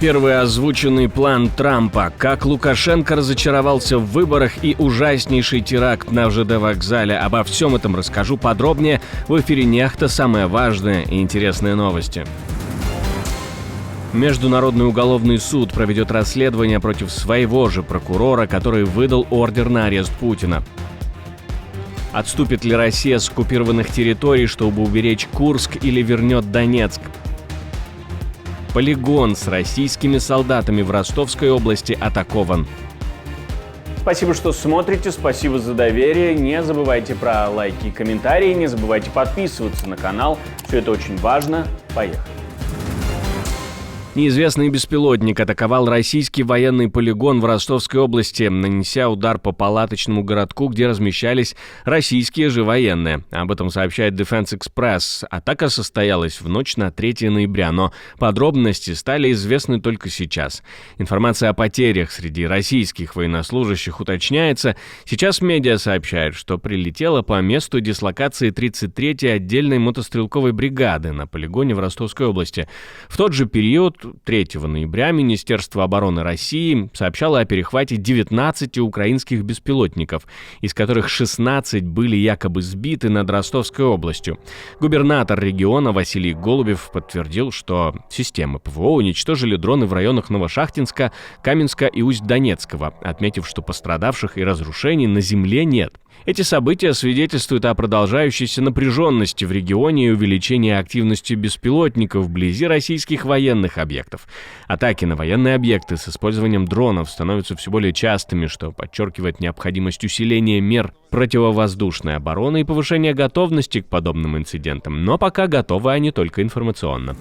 Первый озвученный план Трампа, как Лукашенко разочаровался в выборах и ужаснейший теракт на ЖД вокзале. Обо всем этом расскажу подробнее в эфире «Нехта». Самые важные и интересные новости. Международный уголовный суд проведет расследование против своего же прокурора, который выдал ордер на арест Путина. Отступит ли Россия с оккупированных территорий, чтобы уберечь Курск, или вернет Донецк? Полигон с российскими солдатами в Ростовской области атакован. Спасибо, что смотрите, спасибо за доверие. Не забывайте про лайки и комментарии, не забывайте подписываться на канал. Все это очень важно. Поехали. Неизвестный беспилотник атаковал российский военный полигон в Ростовской области, нанеся удар по палаточному городку, где размещались российские же военные. Об этом сообщает Defense Express. Атака состоялась в ночь на 3 ноября, но подробности стали известны только сейчас. Информация о потерях среди российских военнослужащих уточняется. Сейчас медиа сообщают, что прилетело по месту дислокации 33-й отдельной мотострелковой бригады на полигоне в Ростовской области. В тот же период 3 ноября Министерство обороны России сообщало о перехвате 19 украинских беспилотников, из которых 16 были якобы сбиты над Ростовской областью. Губернатор региона Василий Голубев подтвердил, что системы ПВО уничтожили дроны в районах Новошахтинска, Каменска и Усть-Донецкого, отметив, что пострадавших и разрушений на земле нет. Эти события свидетельствуют о продолжающейся напряженности в регионе и увеличении активности беспилотников вблизи российских военных объектов. Атаки на военные объекты с использованием дронов становятся все более частыми, что подчеркивает необходимость усиления мер противовоздушной обороны и повышения готовности к подобным инцидентам. Но пока готовы они только информационно.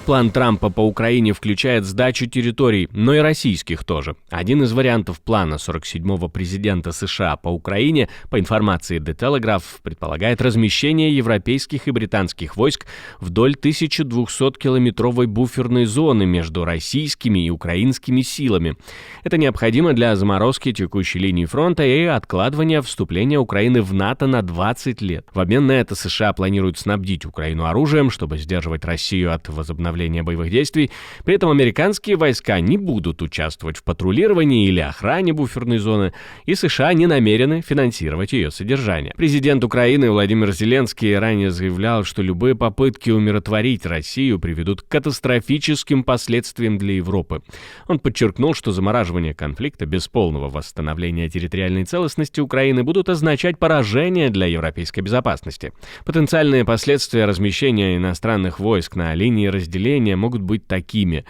План Трампа по Украине включает сдачу территорий, но и российских тоже. Один из вариантов плана 47-го президента США по Украине, по информации The Telegraph, предполагает размещение европейских и британских войск вдоль 1200-километровой буферной зоны между российскими и украинскими силами. Это необходимо для заморозки текущей линии фронта и откладывания вступления Украины в НАТО на 20 лет. В обмен на это США планируют снабдить Украину оружием, чтобы сдерживать Россию от возобновления боевых действий. При этом американские войска не будут участвовать в патрулировании или охране буферной зоны, и США не намерены финансировать ее содержание. Президент Украины Владимир Зеленский ранее заявлял, что любые попытки умиротворить Россию приведут к катастрофическим последствиям для Европы. Он подчеркнул, что замораживание конфликта без полного восстановления территориальной целостности Украины будут означать поражение для европейской безопасности. Потенциальные последствия размещения иностранных войск на линии разделения могут быть такими.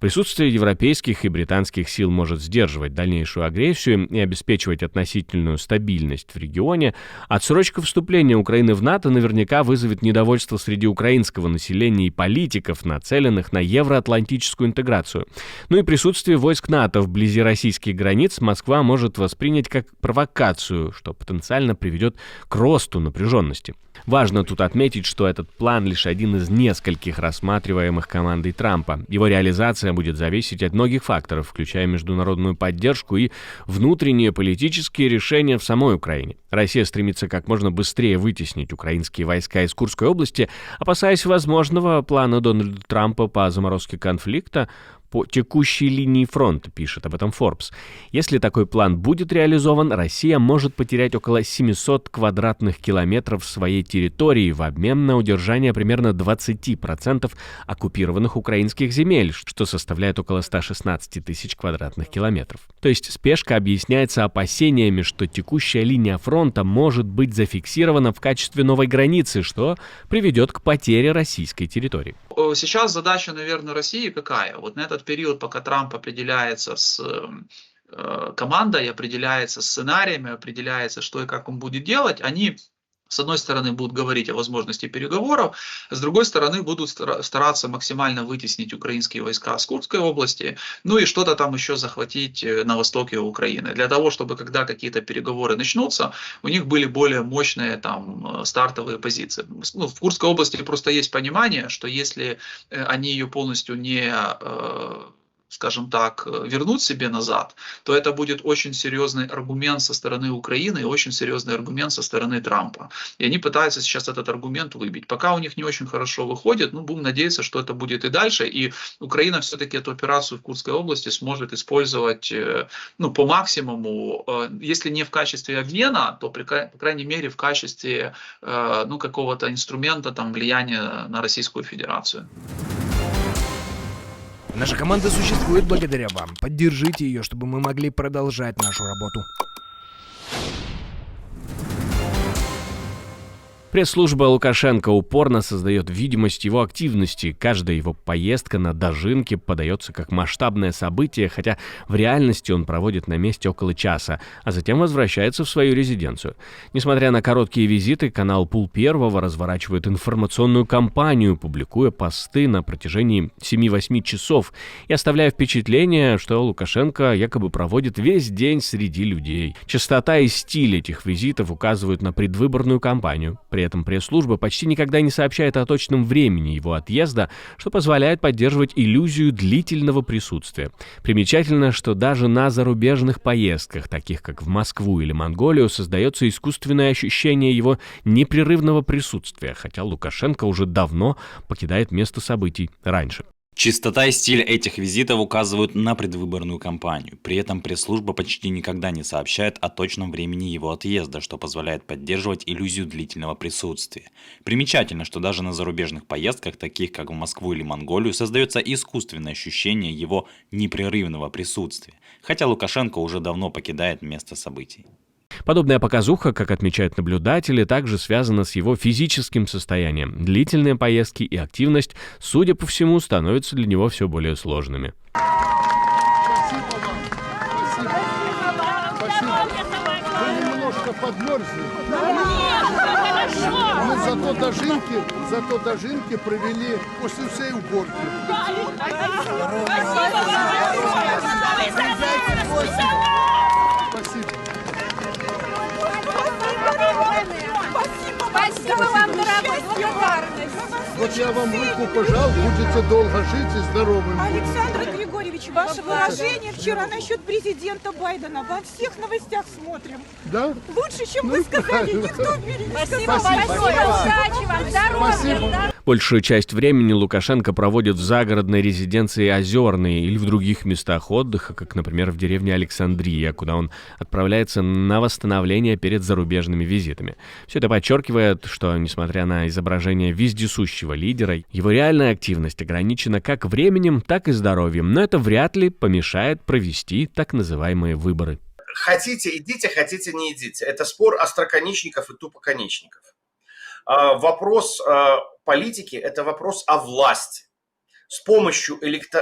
Присутствие европейских и британских сил может сдерживать дальнейшую агрессию и обеспечивать относительную стабильность в регионе. Отсрочка вступления Украины в НАТО наверняка вызовет недовольство среди украинского населения и политиков, нацеленных на евроатлантическую интеграцию. Ну и присутствие войск НАТО вблизи российских границ Москва может воспринять как провокацию, что потенциально приведет к росту напряженности. Важно тут отметить, что этот план лишь один из нескольких рассматриваемых командой Трампа. Его реализация будет зависеть от многих факторов, включая международную поддержку и внутренние политические решения в самой Украине. Россия стремится как можно быстрее вытеснить украинские войска из Курской области, опасаясь возможного плана Дональда Трампа по заморозке конфликта по текущей линии фронта, пишет об этом Forbes. Если такой план будет реализован, Россия может потерять около 700 квадратных километров своей территории в обмен на удержание примерно 20% оккупированных украинских земель, что составляет около 116 тысяч квадратных километров. То есть спешка объясняется опасениями, что текущая линия фронта может быть зафиксирована в качестве новой границы, что приведет к потере российской территории. Сейчас задача, наверное, России какая? Вот на этот период, пока Трамп определяется с командой, определяется сценариями, определяется, что и как он будет делать, они, с одной стороны, будут говорить о возможности переговоров, с другой стороны, будут стараться максимально вытеснить украинские войска с Курской области, ну и что-то там еще захватить на востоке Украины. Для того, чтобы когда какие-то переговоры начнутся, у них были более мощные там стартовые позиции. Ну, в Курской области просто есть понимание, что если они ее полностью не скажем так, вернуть себе назад, то это будет очень серьезный аргумент со стороны Украины и очень серьезный аргумент со стороны Трампа. И они пытаются сейчас этот аргумент выбить. Пока у них не очень хорошо выходит, но будем надеяться, что это будет и дальше. И Украина все-таки эту операцию в Курской области сможет использовать по максимуму, если не в качестве обмена, то, по крайней мере, в качестве какого-то инструмента влияния на Российскую Федерацию. Наша команда существует благодаря вам. Поддержите ее, чтобы мы могли продолжать нашу работу. Пресс-служба Лукашенко упорно создает видимость его активности. Каждая его поездка на дожинки подается как масштабное событие, хотя в реальности он проводит на месте около часа, а затем возвращается в свою резиденцию. Несмотря на короткие визиты, канал Пул Первого разворачивает информационную кампанию, публикуя посты на протяжении 7-8 часов и оставляя впечатление, что Лукашенко якобы проводит весь день среди людей. Частота и стиль этих визитов указывают на предвыборную кампанию. При этом пресс-служба почти никогда не сообщает о точном времени его отъезда, что позволяет поддерживать иллюзию длительного присутствия. Примечательно, что даже на зарубежных поездках, таких как в Москву или Монголию, создается искусственное ощущение его непрерывного присутствия, хотя Лукашенко уже давно покидает место событий раньше. Частота и стиль этих визитов указывают на предвыборную кампанию. При этом пресс-служба почти никогда не сообщает о точном времени его отъезда, что позволяет поддерживать иллюзию длительного присутствия. Примечательно, что даже на зарубежных поездках, таких как в Москву или Монголию, создается искусственное ощущение его непрерывного присутствия, хотя Лукашенко уже давно покидает место событий. Подобная показуха, как отмечают наблюдатели, также связана с его физическим состоянием. Длительные поездки и активность, судя по всему, становятся для него все более сложными. Вы немножко подмерзли. Мы зато дожинки провели после всей уборки. Спасибо. Спасибо вам, дорогой, благодарность. Вот я вам руку пожал, будете долго жить и здоровым. Александр Григорьевич, ваше выражение вчера насчет президента Байдена. Во всех новостях смотрим. Да? Лучше, чем вы сказали, никто в мире не сказал. Спасибо. Удачи вам, здоровья. Спасибо. Большую часть времени Лукашенко проводит в загородной резиденции Озерной или в других местах отдыха, как, например, в деревне Александрия, куда он отправляется на восстановление перед зарубежными визитами. Все это подчеркивает, что, несмотря на изображение вездесущего лидера, его реальная активность ограничена как временем, так и здоровьем, но это вряд ли помешает провести так называемые выборы. Хотите – идите, хотите – не идите. Это спор остроконечников и тупоконечников. Вопрос политики – это вопрос о власти. С помощью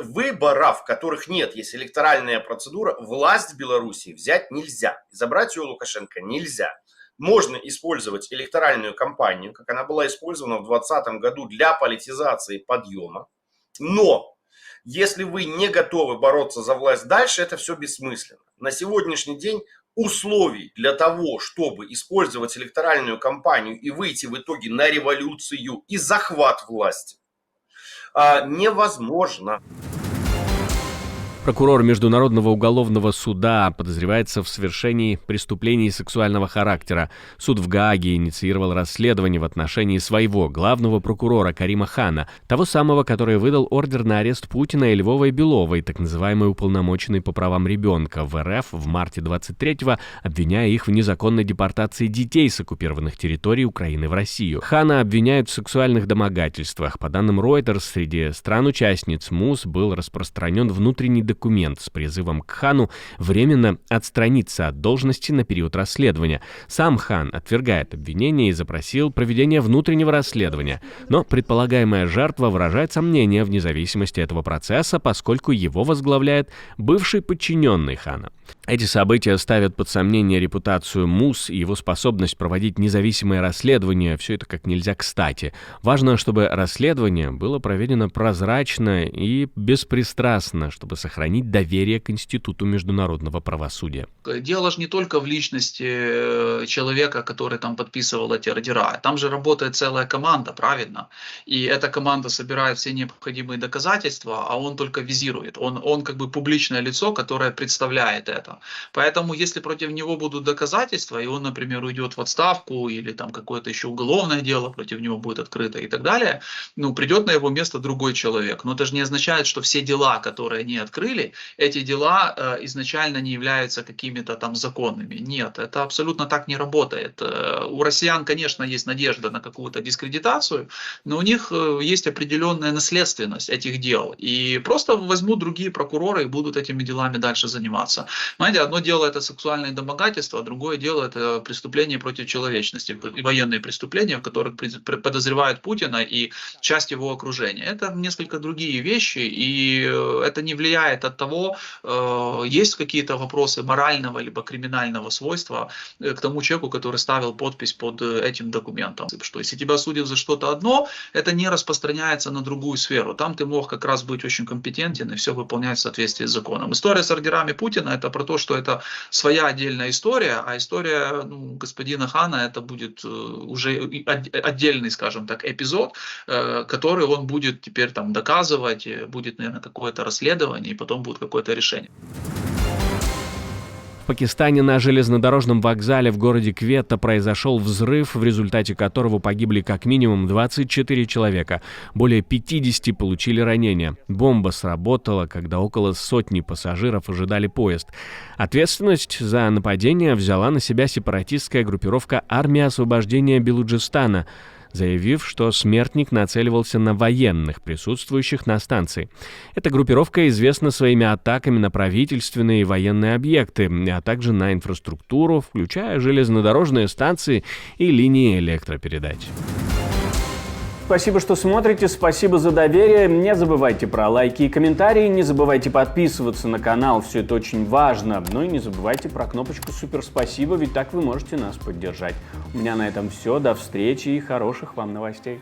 выборов, которых нет, есть электоральная процедура, власть в Беларуси взять нельзя. Забрать ее у Лукашенко нельзя. Можно использовать электоральную кампанию, как она была использована в 2020 году для политизации подъема. Но если вы не готовы бороться за власть дальше, это все бессмысленно. На сегодняшний день условий для того, чтобы использовать электоральную кампанию и выйти в итоге на революцию и захват власти, невозможно. Прокурор Международного уголовного суда подозревается в совершении преступлений сексуального характера. Суд в Гааге инициировал расследование в отношении своего главного прокурора Карима Хана, того самого, который выдал ордер на арест Путина и Львова и Беловой, так называемый уполномоченный по правам ребенка в РФ в марте 23-го, обвиняя их в незаконной депортации детей с оккупированных территорий Украины в Россию. Хана обвиняют в сексуальных домогательствах. По данным Reuters, среди стран-участниц МУС был распространен внутренний документ с призывом к Хану временно отстраниться от должности на период расследования. Сам Хан отвергает обвинения и запросил проведение внутреннего расследования. Но предполагаемая жертва выражает сомнения в независимости этого процесса, поскольку его возглавляет бывший подчиненный Хана. Эти события ставят под сомнение репутацию МУС и его способность проводить независимое расследование. Все это как нельзя кстати. Важно, чтобы расследование было проведено прозрачно и беспристрастно, чтобы сохранить сохранить доверие к институту международного правосудия. Дело же не только в личности человека, который там подписывал эти ордера. Там же работает целая команда, правильно? И эта команда собирает все необходимые доказательства, а он только визирует. Он как бы публичное лицо, которое представляет это. Поэтому если против него будут доказательства, и он, например, уйдет в отставку, или там какое-то еще уголовное дело против него будет открыто и так далее, ну, придет на его место другой человек. Но это же не означает, что все дела, которые они открыли, эти дела изначально не являются какими-то там законными. Нет, это абсолютно так не работает. У россиян, конечно, есть надежда на какую-то дискредитацию, но у них есть определенная наследственность этих дел. И просто возьмут другие прокуроры и будут этими делами дальше заниматься. Знаете, одно дело это сексуальное домогательство, а другое дело это преступление против человечности, военные преступления, в которых подозревают Путина и часть его окружения. Это несколько другие вещи, и это не влияет от того, есть какие-то вопросы морального либо криминального свойства к тому человеку, который ставил подпись под этим документом. Что если тебя судят за что-то одно, это не распространяется на другую сферу. Там ты мог как раз быть очень компетентен и все выполнять в соответствии с законом. История с ордерами Путина это про то, что это своя отдельная история, а история господина Хана это будет уже отдельный, скажем так, эпизод, который он будет теперь там доказывать, будет, наверное, какое-то расследование, и потом будет какое-то решение. В Пакистане на железнодорожном вокзале в городе Кветта произошел взрыв, в результате которого погибли как минимум 24 человека. Более 50 получили ранения. Бомба сработала, когда около сотни пассажиров ожидали поезд. Ответственность за нападение взяла на себя сепаратистская группировка «Армия освобождения Белуджистана», заявив, что смертник нацеливался на военных, присутствующих на станции. Эта группировка известна своими атаками на правительственные и военные объекты, а также на инфраструктуру, включая железнодорожные станции и линии электропередач. Спасибо, что смотрите, спасибо за доверие. Не забывайте про лайки и комментарии, не забывайте подписываться на канал, все это очень важно. Ну и не забывайте про кнопочку «Супер спасибо», ведь так вы можете нас поддержать. У меня на этом все, до встречи и хороших вам новостей.